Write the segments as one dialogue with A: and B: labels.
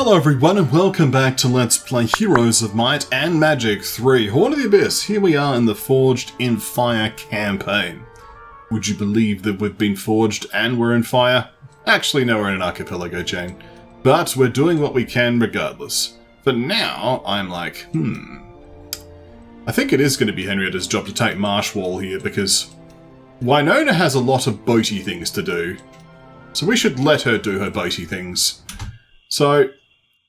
A: Hello everyone and welcome back to Let's Play Heroes of Might and Magic 3 Horn of the Abyss. Here we are in the Forged in Fire campaign. Would you believe that we've been forged and we're in fire? Actually no, we're in an archipelago chain. But we're doing what we can regardless. For now, I'm like, I think it is going to be Henrietta's job to take Marshwall here because Wynona has a lot of boaty things to do. So we should let her do her boaty things. So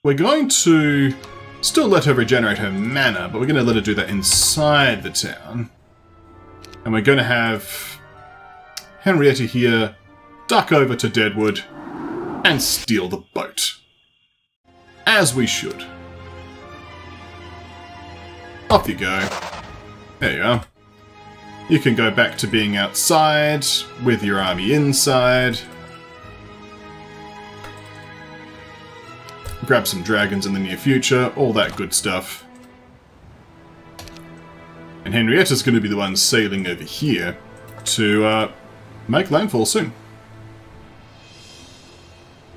A: we're going to still let her regenerate her mana, but we're going to let her do that inside the town. And we're going to have Henrietta here duck over to Deadwood and steal the boat. As we should. Off you go. There you are. You can go back to being outside with your army inside. Grab some dragons in the near future, all that good stuff. And Henrietta's going to be the one sailing over here to make landfall soon.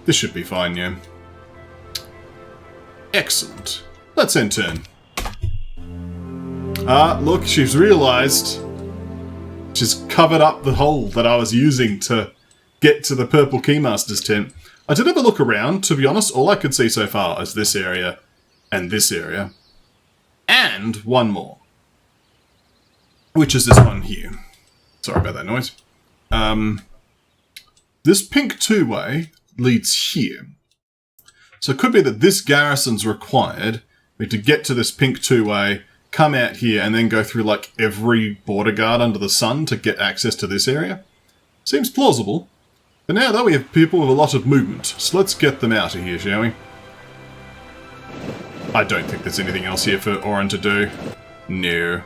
A: This should be fine, yeah. Excellent. Let's end turn. Look, she's realised she's covered up the hole that I was using to get to the Purple Keymaster's tent. I did have a look around. To be honest, all I could see so far is this area and this area. And one more. Which is this one here. Sorry about that noise. This pink two-way leads here. So it could be that this garrison's required. We need to get to this pink two-way, come out here, and then go through like every border guard under the sun to get access to this area. Seems plausible. But now, though, we have people with a lot of movement, so let's get them out of here, shall we? I don't think there's anything else here for Oren to do. No.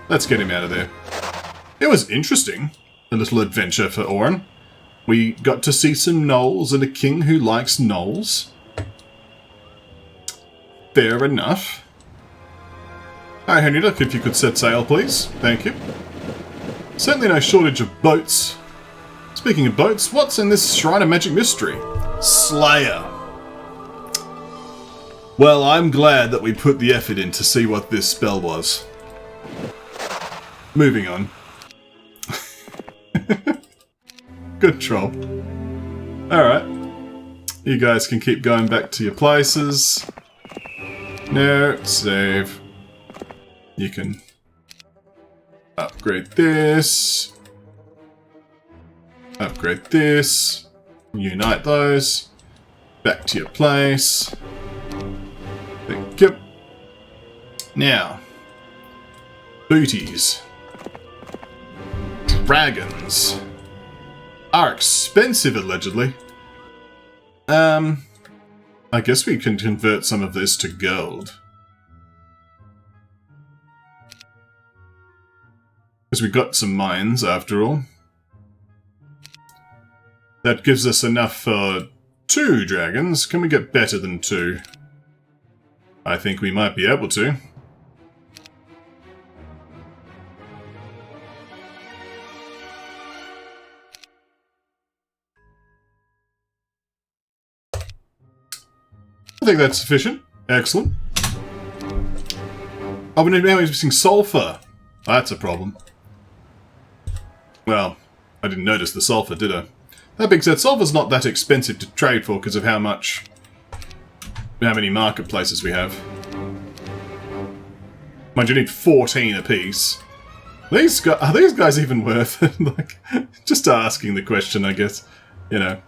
A: Let's get him out of there. It was interesting, a little adventure for Oren. We got to see some gnolls and a king who likes gnolls. Fair enough. Alright, Henrietta, if you could set sail, please. Thank you. Certainly no shortage of boats. Speaking of boats, what's in this Shrine of Magic Mystery? Slayer. Well, I'm glad that we put the effort in to see what this spell was. Moving on. Good troll. Alright. You guys can keep going back to your places. No, save. You can upgrade this. Upgrade this. Unite those. Back to your place. Thank you. Now. Booties. Dragons. Are expensive, allegedly. I guess we can convert some of this to gold. Because we got some mines, after all. That gives us enough for 2 dragons. Can we get better than 2? I think we might be able to. I think that's sufficient. Excellent. Oh, but now he's missing sulfur. That's a problem. Well, I didn't notice the sulfur, did I? That being said, sulfur's not that expensive to trade for because of how many marketplaces we have. Mind you, need 14 apiece. Are these guys even worth it? Like, just asking the question, I guess. You know.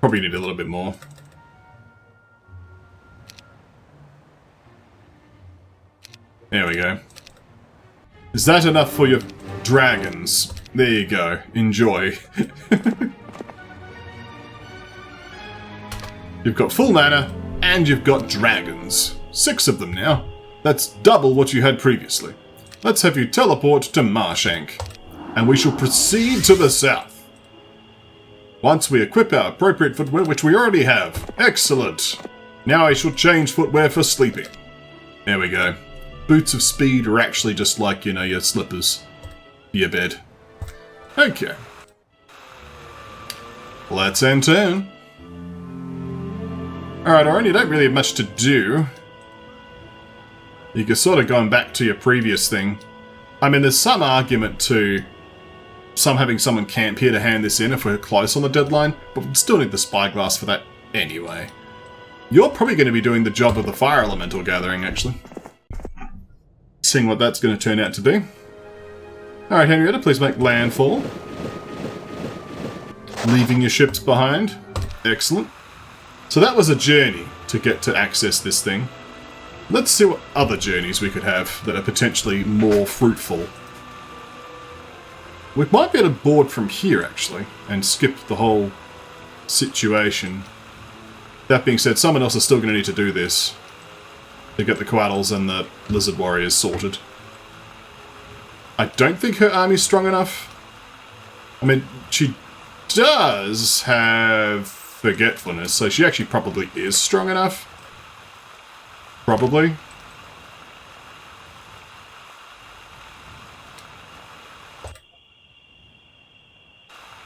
A: Probably need a little bit more. There we go. Is that enough for your dragons? There you go. Enjoy. You've got full mana, and you've got dragons. 6 of them now. That's double what you had previously. Let's have you teleport to Marshank, and we shall proceed to the south. Once we equip our appropriate footwear, which we already have. Excellent. Now I shall change footwear for sleeping. There we go. Boots of speed are actually just like, you know, your slippers for your bed. Okay. Let's end turn. Alright, Oren, you don't really have much to do. You're sort of going back to your previous thing. I mean, there's some argument to having someone camp here to hand this in if we're close on the deadline, but we'd still need the spyglass for that anyway. You're probably going to be doing the job of the fire elemental gathering, actually. Seeing what that's going to turn out to be. Alright, Henrietta, please make landfall. Leaving your ships behind. Excellent. So that was a journey to get to access this thing. Let's see what other journeys we could have that are potentially more fruitful. We might be able to board from here, actually, and skip the whole situation. That being said, someone else is still going to need to do this to get the Quaddles and the Lizard Warriors sorted. I don't think her army's strong enough. I mean, she does have forgetfulness, so she actually probably is strong enough. Probably.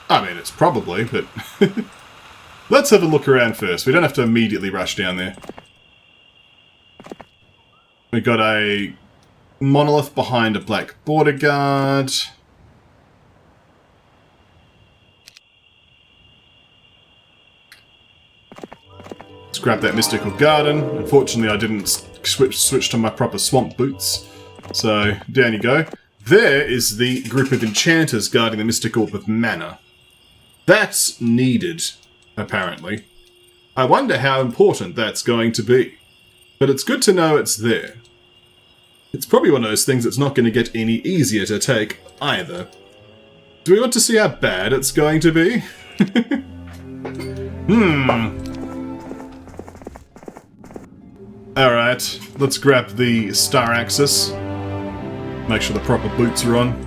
A: I mean, it's probably, but... Let's have a look around first. We don't have to immediately rush down there. We got a monolith behind a black border guard. Let's grab that mystical garden. Unfortunately, I didn't switch to my proper swamp boots. So, down you go. There is the group of enchanters guarding the mystic orb of mana. That's needed, apparently. I wonder how important that's going to be. But it's good to know it's there. It's probably one of those things that's not going to get any easier to take, either. Do we want to see how bad it's going to be? Alright, let's grab the star axis. Make sure the proper boots are on.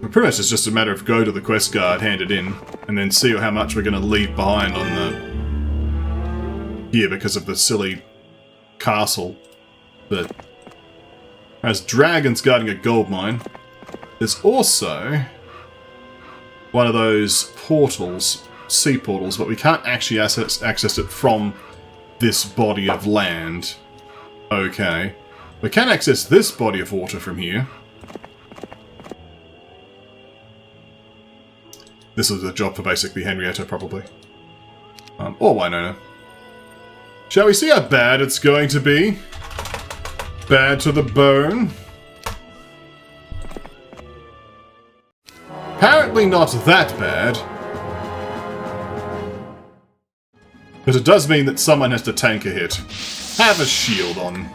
A: But pretty much it's just a matter of go to the quest guard, hand it in, and then see how much we're going to leave behind on the... here because of the silly castle. But as dragons guarding a gold mine, there's also one of those portals, sea portals, but we can't actually access it from this body of land. Okay. We can access this body of water from here. This is a job for basically Henrietta, probably. Or Wynona. Shall we see how bad it's going to be? Bad to the bone? Apparently not that bad. But it does mean that someone has to tank a hit. Have a shield on.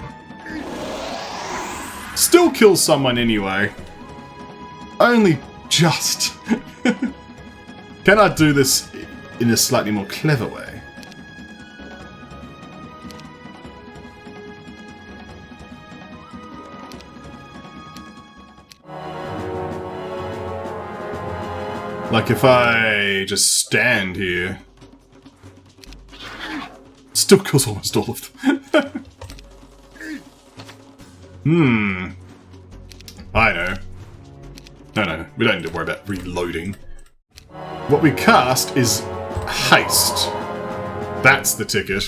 A: Still kill someone anyway. Only just. Can I do this in a slightly more clever way? Like if I just stand here. Still kills almost all of them. I know. No, we don't need to worry about reloading. What we cast is haste. That's the ticket.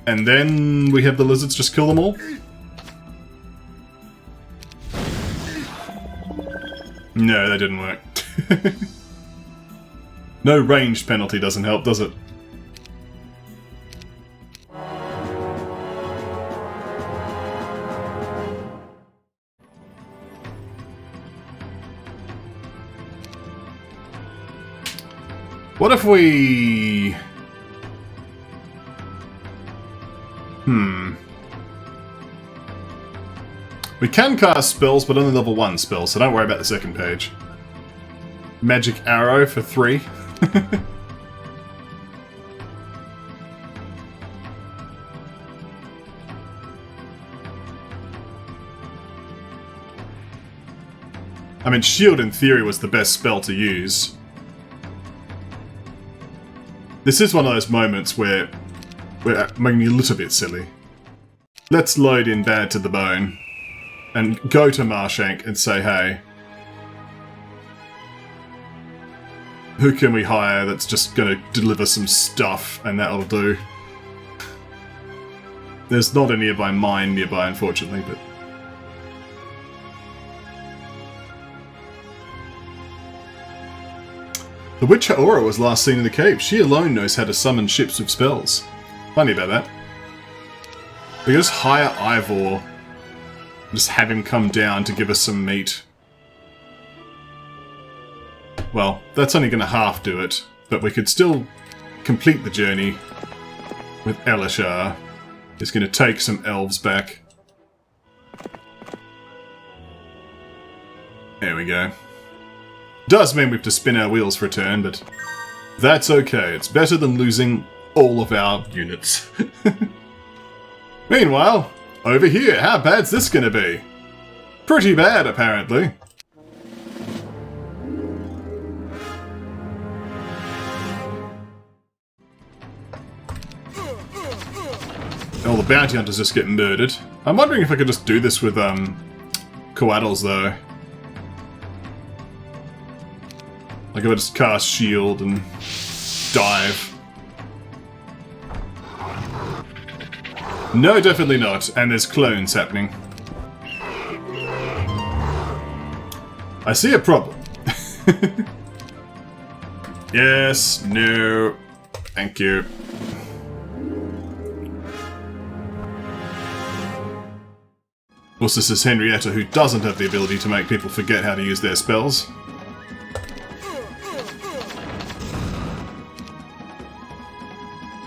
A: And then we have the lizards just kill them all? No, that didn't work. No ranged penalty doesn't help, does it? What if we... We can cast spells, but only level 1 spells, so don't worry about the second page. Magic arrow for 3. I mean, shield in theory was the best spell to use. This is one of those moments where we're making a little bit silly. Let's load in Bad to the Bone and go to Marshank and say, hey, Who can we hire that's just going to deliver some stuff, and that'll do. There's not a nearby mine nearby, unfortunately, but... The witch HotA was last seen in the cave. She alone knows how to summon ships with spells. Funny about that. We just hire Ivor. Just have him come down to give us some meat. Well, that's only going to half do it, but we could still complete the journey with Elishar. It's going to take some elves back. There we go. Does mean we have to spin our wheels for a turn, but that's okay. It's better than losing all of our units. Meanwhile, over here, how bad's this going to be? Pretty bad, apparently. All the bounty hunters just get murdered. I'm wondering if I could just do this with, coattles, though. Like if I just cast shield and dive. No, definitely not. And there's clones happening. I see a problem. Yes, no, thank you. Of course, this is Henrietta, who doesn't have the ability to make people forget how to use their spells.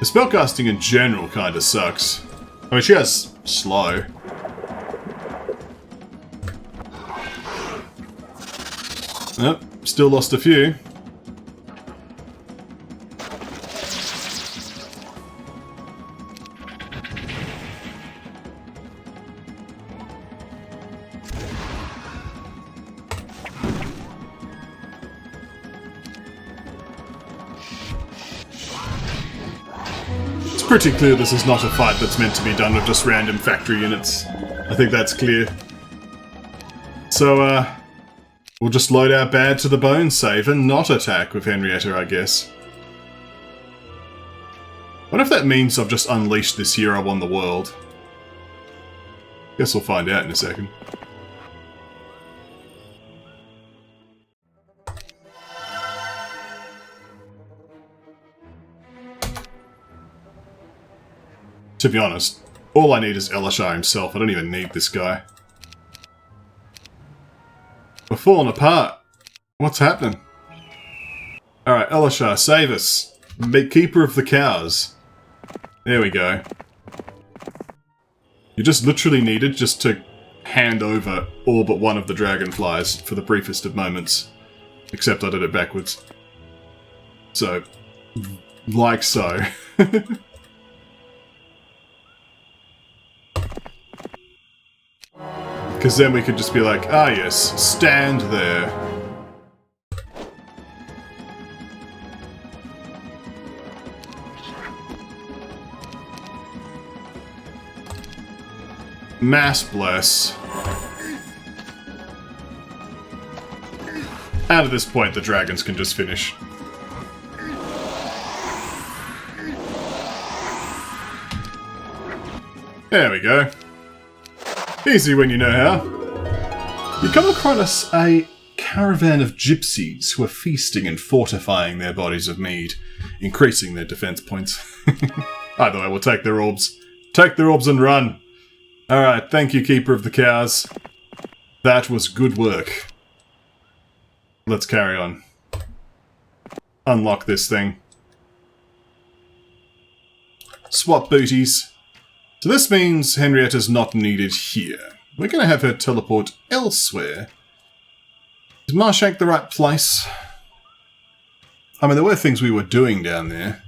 A: The spellcasting in general kinda sucks. I mean, she has slow. Nope, still lost a few. Pretty clear this is not a fight that's meant to be done with just random factory units. I think that's clear. So, we'll just load our bad to the bone, save, and not attack with Henrietta, I guess. What if that means I've just unleashed this hero on the world? Guess we'll find out in a second. To be honest, all I need is Elishar himself. I don't even need this guy. We're falling apart. What's happening? Alright, Elishar, save us. Be keeper of the cows. There we go. You just literally needed just to hand over all but one of the dragonflies for the briefest of moments. Except I did it backwards. So, like so. Because then we could just be like, ah yes, stand there. Mass bless. Out of this point, the dragons can just finish. There we go. Easy when you know how. You come across a caravan of gypsies who are feasting and fortifying their bodies of mead, increasing their defense points. Either way, we'll take their orbs. Take their orbs and run. Alright, thank you, Keeper of the Cows. That was good work. Let's carry on. Unlock this thing. Swap booties. So this means Henrietta's not needed here. We're going to have her teleport elsewhere. Is Marshank the right place? I mean, there were things we were doing down there.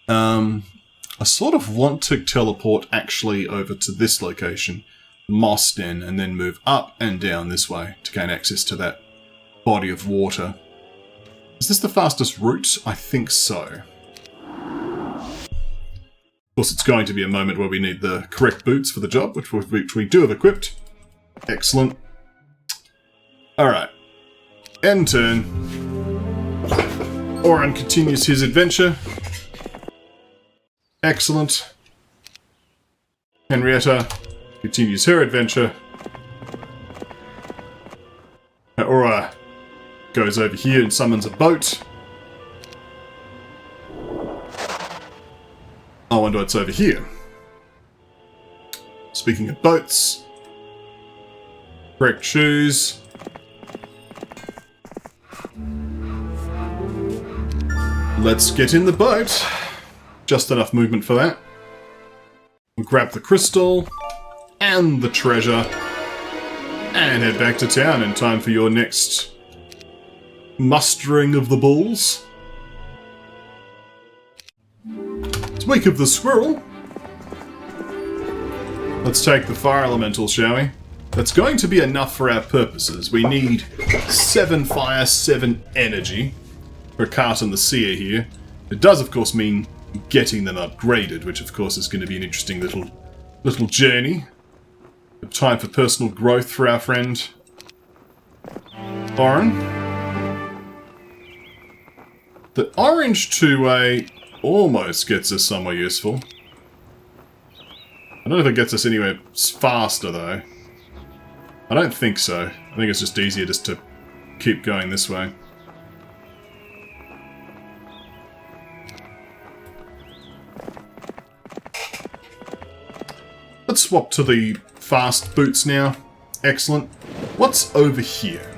A: I sort of want to teleport actually over to this location, Moss Den, and then move up and down this way to gain access to that body of water. Is this the fastest route? I think so. Of course, it's going to be a moment where we need the correct boots for the job, which we do have equipped. Excellent. Alright. End turn. Oren continues his adventure. Excellent. Henrietta continues her adventure. Aura goes over here and summons a boat. I wonder what's over here. Speaking of boats, correct shoes. Let's get in the boat. Just enough movement for that. We'll grab the crystal and the treasure and head back to town in time for your next mustering of the bulls. Speak of the squirrel. Let's take the fire elemental, shall we? That's going to be enough for our purposes. We need 7 fire, 7 energy for Cart and the Seer here. It does, of course, mean getting them upgraded, which, of course, is going to be an interesting little journey. Time for personal growth for our friend Oren. The orange two-way almost gets us somewhere useful. I don't know if it gets us anywhere faster, though. I don't think so. I think it's just easier just to keep going this way. Let's swap to the fast boots now. Excellent. What's over here?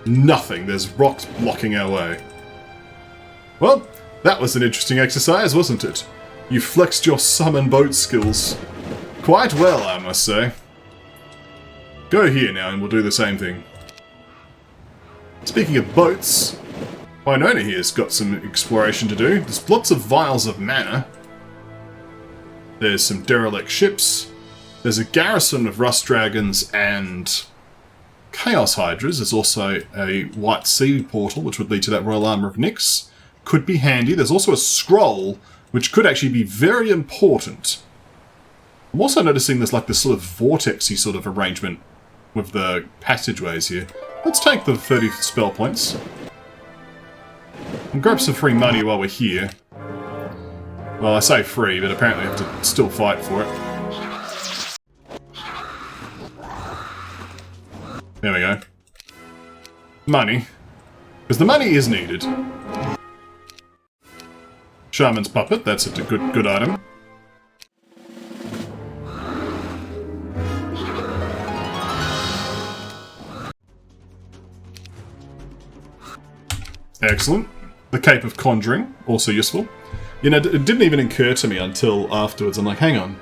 A: Nothing. There's rocks blocking our way. Well, that was an interesting exercise, wasn't it? You flexed your summon boat skills quite well, I must say. Go here now and we'll do the same thing. Speaking of boats, Wynona here's got some exploration to do. There's lots of vials of mana. There's some derelict ships. There's a garrison of rust dragons and chaos hydras. There's also a white sea portal, which would lead to that royal armor of Nyx. Could be handy. There's also a scroll, which could actually be very important. I'm also noticing there's like this sort of vortexy sort of arrangement with the passageways here. Let's take the 30 spell points. And grab some free money while we're here. Well, I say free, but apparently I have to still fight for it. There we go. Money. Because the money is needed. Shaman's Puppet, that's a good item. Excellent. The Cape of Conjuring, also useful. You know, it didn't even occur to me until afterwards. I'm like, hang on.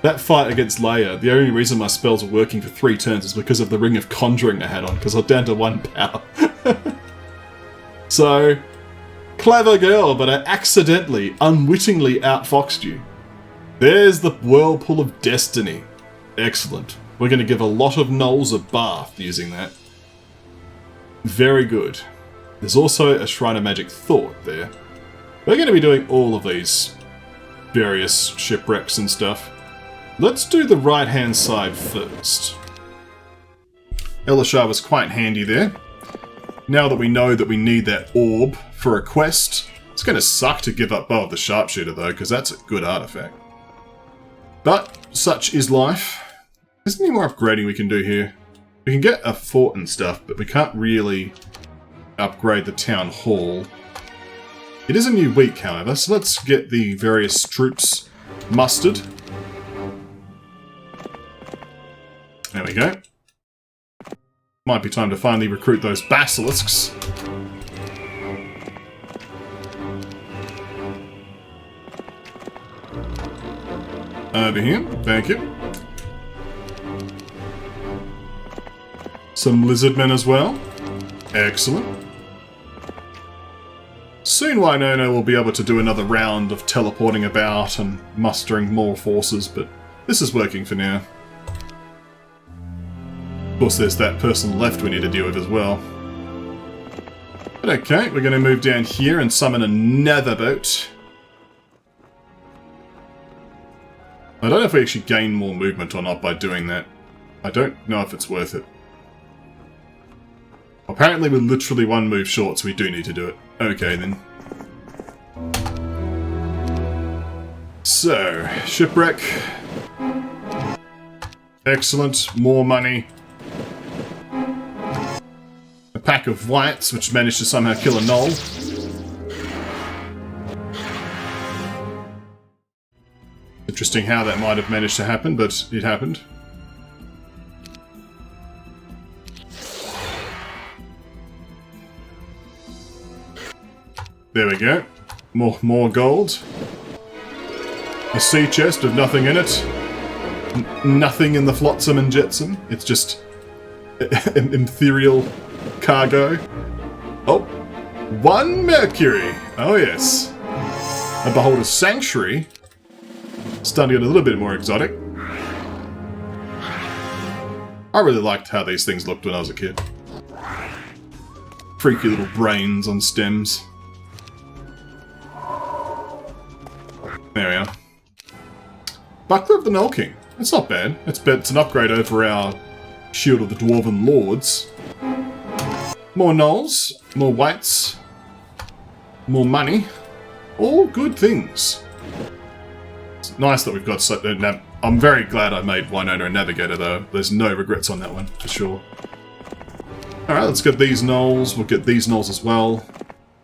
A: That fight against Leia, the only reason my spells were working for 3 turns is because of the Ring of Conjuring I had on, because I was down to 1 power. So, clever girl, but I accidentally, unwittingly outfoxed you. There's the Whirlpool of Destiny. Excellent. We're going to give a lot of gnolls a bath using that. Very good. There's also a Shrine of Magic Thought there. We're going to be doing all of these various shipwrecks and stuff. Let's do the right-hand side first. Elishar was quite handy there. Now that we know that we need that orb for a quest, it's going to suck to give up Bow of the Sharpshooter though, because that's a good artifact. But such is life. Is there any more upgrading we can do here? We can get a fort and stuff, but we can't really upgrade the town hall. It is a new week, however, so let's get the various troops mustered. There we go. Might be time to finally recruit those basilisks. Over here, thank you. Some lizardmen as well. Excellent. Soon Wynona will be able to do another round of teleporting about and mustering more forces, but this is working for now. Of course, there's that person left we need to deal with as well. But okay, we're going to move down here and summon another boat. I don't know if we actually gain more movement or not by doing that. I don't know if it's worth it. Apparently we're literally one move short, so we do need to do it. Okay, then. So, shipwreck. Excellent. More money. A pack of whites, which managed to somehow kill a gnoll. Interesting how that might have managed to happen, but it happened. There we go. More gold. A sea chest with nothing in it. Nothing in the flotsam and jetsam. It's just an ethereal cargo. Oh, 1 mercury. Oh yes. And behold, a sanctuary. Starting to get a little bit more exotic. I really liked how these things looked when I was a kid. Freaky little brains on stems. There we are. Buckler of the Null King. It's not bad. It's an upgrade over our Shield of the Dwarven Lords. More gnolls, more whites, more money. All good things. It's nice that we've got so... I'm very glad I made Wynona a navigator, though. There's no regrets on that one, for sure. Alright, let's get these gnolls. We'll get these gnolls as well.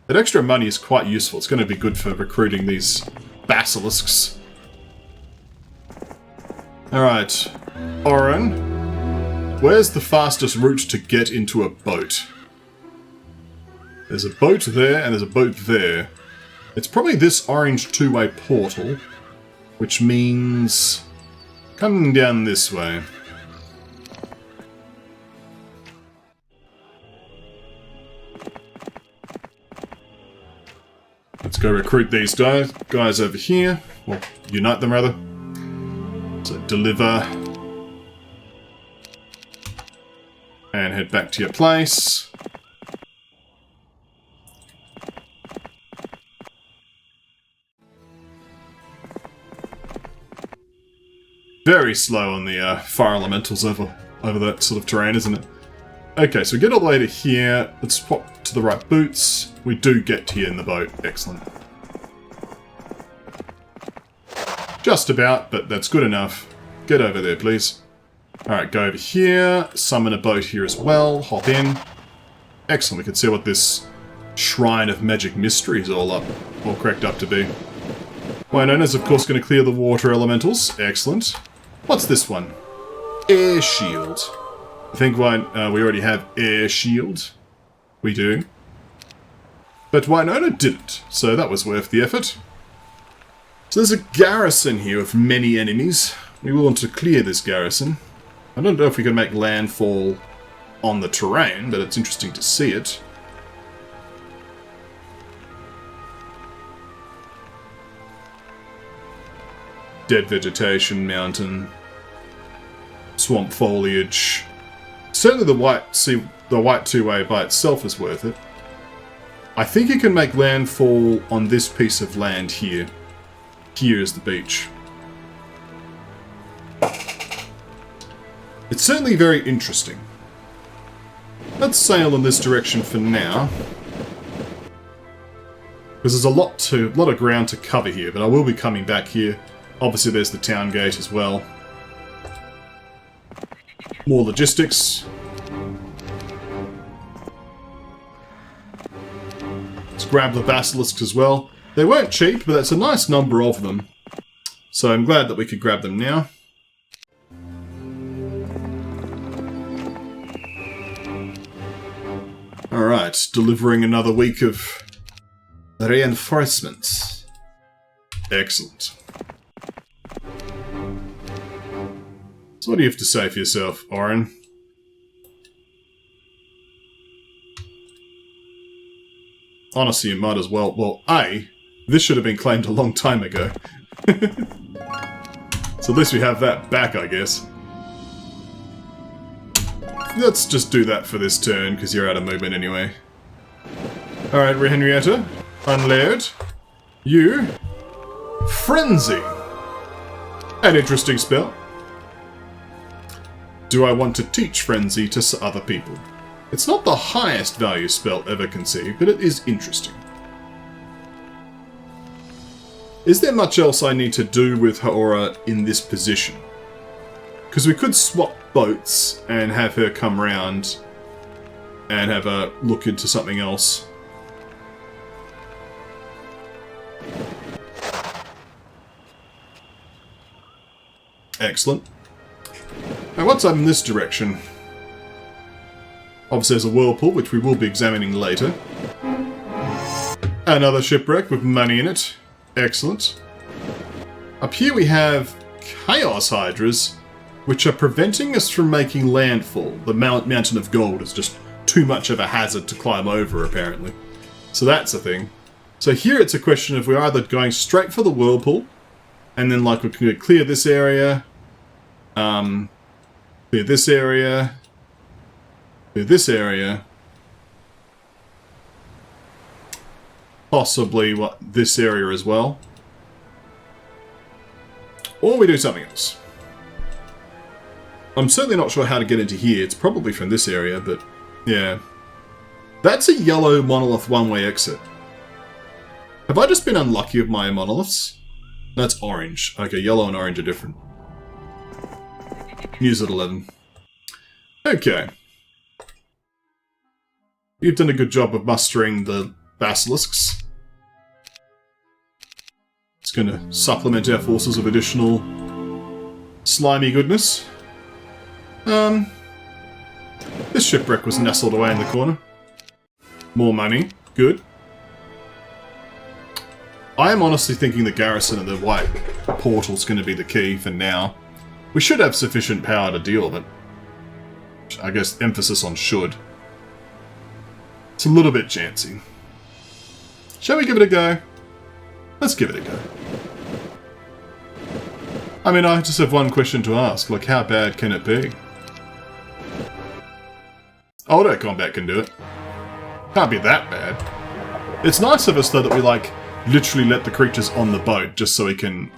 A: That extra money is quite useful. It's going to be good for recruiting these basilisks. Alright, Oren. Where's the fastest route to get into a boat? There's a boat there, and there's a boat there. It's probably this orange two-way portal, which means coming down this way. Let's go recruit these guys over here. Well, unite them, rather. So, deliver. And head back to your place. Very slow on the fire elementals over that sort of terrain, isn't it? Okay, so we get all the way to here. Let's swap to the right boots. We do get here in the boat. Excellent. Just about, but that's good enough. Get over there, please. Alright, go over here. Summon a boat here as well. Hop in. Excellent. We can see what this Shrine of Magic Mystery is all cracked up to be. Wynona's, of course, going to clear the water elementals. Excellent. What's this one? Air Shield. I think we already have Air Shield. We do. But Wynona didn't, so that was worth the effort. So there's a garrison here with many enemies. We will want to clear this garrison. I don't know if we can make landfall on the terrain, but it's interesting to see it. Dead vegetation, mountain, swamp foliage. Certainly the white two-way by itself is worth it. I think you can make landfall on this piece of land here. Here is the beach. It's certainly very interesting. Let's sail in this direction for now. Because there's a lot of ground to cover here, but I will be coming back here. Obviously there's the town gate as well. More logistics. Let's grab the basilisks as well. They weren't cheap, but that's a nice number of them. So I'm glad that we could grab them now. Alright, delivering another week of reinforcements. Excellent. So what do you have to say for yourself, Oren? Honestly, you might as well... Well, this should have been claimed a long time ago. So at least we have that back, I guess. Let's just do that for this turn, because you're out of movement anyway. Alright, Henrietta. Unlayered. You. Frenzy. An interesting spell. Do I want to teach Frenzy to other people? It's not the highest value spell ever conceived, but it is interesting. Is there much else I need to do with HotA in this position? Because we could swap boats and have her come round and have a look into something else. Excellent. Now what's up in this direction? Obviously there's a whirlpool, which we will be examining later. Another shipwreck with money in it. Excellent. Up here we have Chaos Hydras, which are preventing us from making landfall. The Mountain of Gold is just too much of a hazard to climb over, apparently. So that's a thing. So here it's a question of we're either going straight for the whirlpool, and then like we can clear this area, clear this area, clear this area, possibly this area as well, or we do something else. I'm certainly not sure how to get into here. It's probably from this area, but yeah. That's a yellow monolith one-way exit. Have I just been unlucky with my monoliths? That's orange. Okay, yellow and orange are different. News at 11. Okay. You've done a good job of mustering the basilisks. It's going to supplement our forces of additional slimy goodness. This shipwreck was nestled away in the corner. More money. Good. I am honestly thinking the garrison of the white portal's going to be the key for now. We should have sufficient power to deal with it. I guess emphasis on should. It's a little bit chancy. Shall we give it a go? Let's give it a go. I mean, I just have one question to ask. Like, how bad can it be? HotA combat can do it. Can't be that bad. It's nice of us, though, that we, like, literally let the creatures on the boat just so we can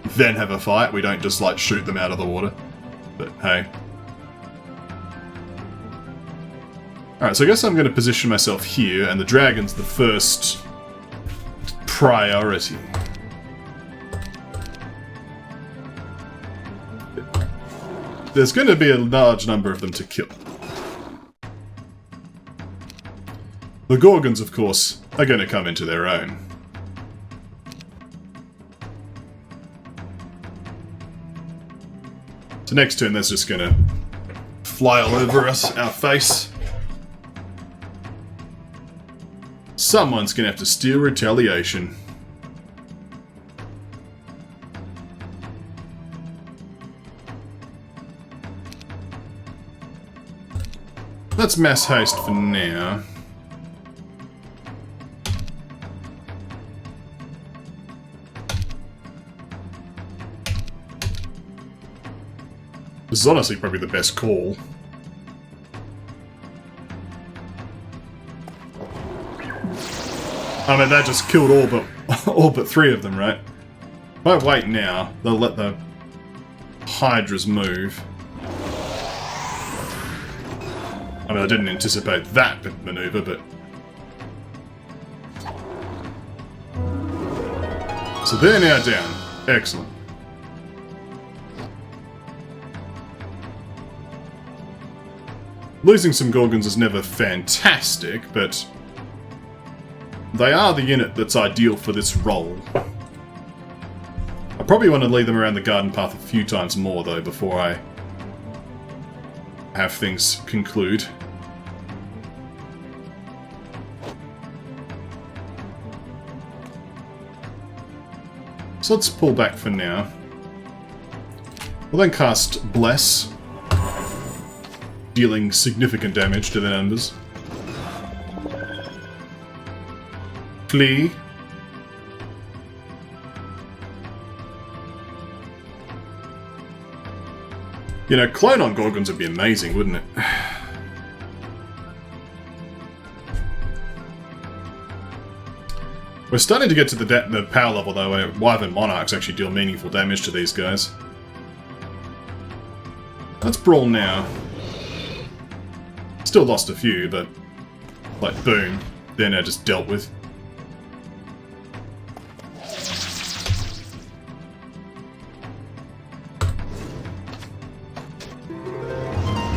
A: then have a fight. We don't just, like, shoot them out of the water. But, hey. Alright, so I guess I'm going to position myself here, and the dragon's the first priority. There's going to be a large number of them to kill. The Gorgons, of course, are going to come into their own. So next turn, that's just going to fly all over us, our face. Someone's going to have to steal retaliation. Let's mass haste for now. This is honestly probably the best call. I mean, that just killed all but 3 of them, right? If I wait now, they'll let the Hydras move. I mean, I didn't anticipate that maneuver, but... So they're now down. Excellent. Losing some Gorgons is never fantastic, but... they are the unit that's ideal for this role. I probably want to lead them around the garden path a few times more, though, before I have things conclude. So let's pull back for now. We'll then cast Bless, dealing significant damage to their numbers. Flee. You know, clone on Gorgons would be amazing, wouldn't it? We're starting to get to the power level, though, where Wyvern Monarchs actually deal meaningful damage to these guys. Let's brawl now. Still lost a few, but like boom, they're now just dealt with.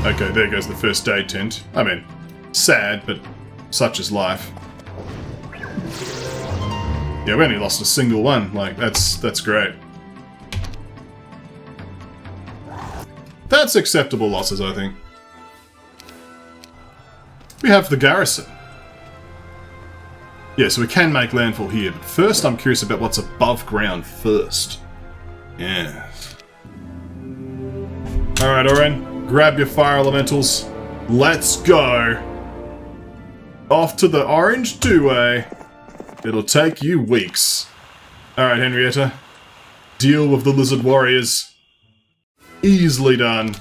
A: Okay, there goes the first aid tent. I mean, sad, but such is life. Yeah, we only lost a single one. Like, that's great. That's acceptable losses, I think. We have the garrison. Yeah, so we can make landfall here, but first I'm curious about what's above ground first. Yeah. Alright, Oren, grab your fire elementals. Let's go! Off to the orange two-way. It'll take you weeks. Alright, Henrietta. Deal with the lizard warriors. Easily done.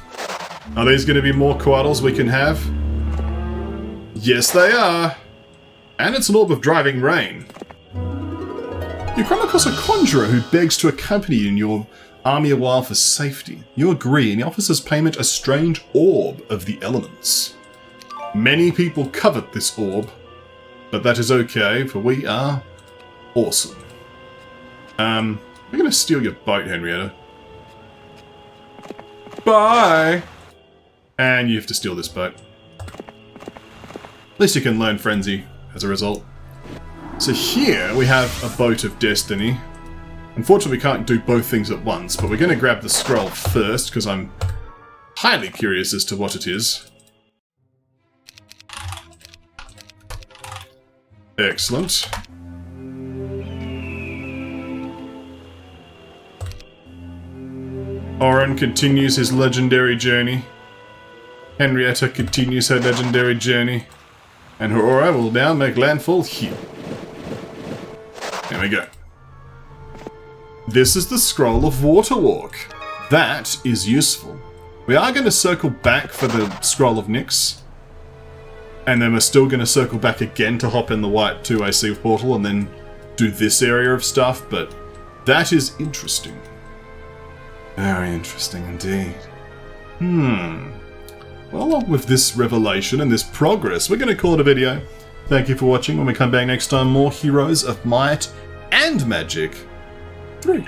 A: Are these going to be more koalas we can have? Yes, they are. And it's an orb of driving rain. You come across a conjurer who begs to accompany you in your army a while for safety. You agree, and he offers as payment a strange orb of the elements. Many people covet this orb, but that is okay, for we are awesome. We're going to steal your boat, Henrietta. Bye! And you have to steal this boat. At least you can learn Frenzy as a result. So here we have a boat of destiny. Unfortunately we can't do both things at once, but we're going to grab the scroll first, because I'm highly curious as to what it is. Excellent. Oren continues his legendary journey. Henrietta continues her legendary journey. And her aura will now make landfall here. There we go. This is the Scroll of Waterwalk. That is useful. We are going to circle back for the Scroll of Nyx. And then we're still going to circle back again to hop in the white 2A sea portal and then do this area of stuff, but that is interesting. Very interesting indeed. Well, with this revelation and this progress, we're going to call it a video. Thank you for watching. When we come back next time, more Heroes of Might and Magic 3.